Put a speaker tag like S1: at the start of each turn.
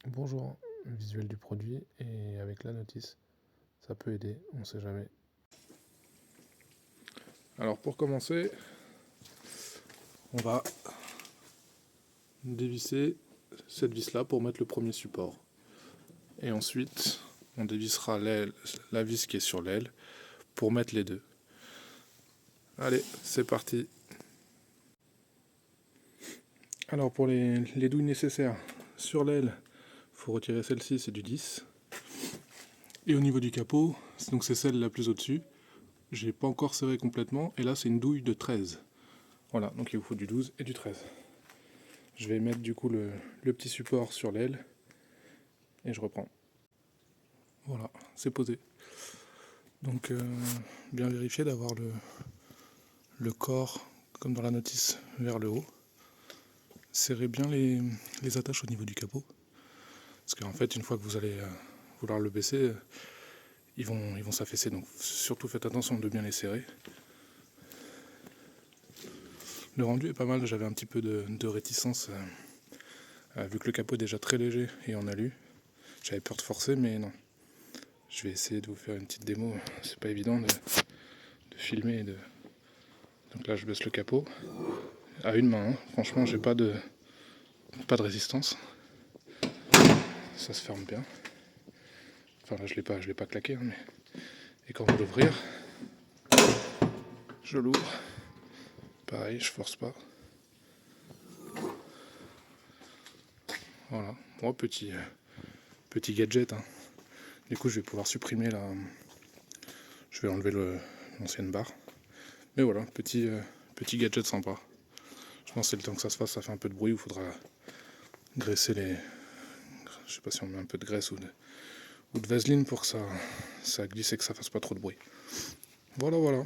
S1: Bonjour, visuel du produit et avec la notice. Ça peut aider, on sait jamais. Alors pour commencer, on va dévisser cette vis là pour mettre le premier support. Et ensuite, on dévissera la vis qui est sur l'aile pour mettre les deux. Allez, c'est parti. Alors pour les douilles nécessaires, sur l'aile, il faut retirer celle-ci, c'est du 10. Et au niveau du capot, donc c'est celle la plus au-dessus. J'ai pas encore serré complètement, et là c'est une douille de 13. Voilà, donc il vous faut du 12 et du 13. Je vais mettre du coup le petit support sur l'aile, et je reprends. Voilà, c'est posé. Donc bien vérifier d'avoir le corps, comme dans la notice, vers le haut. Serrez bien les attaches au niveau du capot. Parce qu'en fait, une fois que vous allez vouloir le baisser, ils vont s'affaisser. Donc surtout faites attention de bien les serrer. Le rendu est pas mal, j'avais un petit peu de réticence, vu que le capot est déjà très léger et en alu. J'avais peur de forcer, mais non. Je vais essayer de vous faire une petite démo, c'est pas évident de filmer. Donc là je baisse le capot, à une main, hein. Franchement j'ai pas de résistance. Ça se ferme bien. Enfin là je l'ai pas claqué, hein, mais... Et quand on va l'ouvrir, je l'ouvre. Pareil, je force pas. Voilà, bon, petit gadget, hein. Du coup, je vais pouvoir supprimer je vais enlever l'ancienne barre. Mais voilà, petit gadget sympa. Je pense que c'est le temps que ça se fasse, ça fait un peu de bruit, il faudra graisser je sais pas si on met un peu de graisse ou de vaseline pour que ça glisse et que ça fasse pas trop de bruit. Voilà.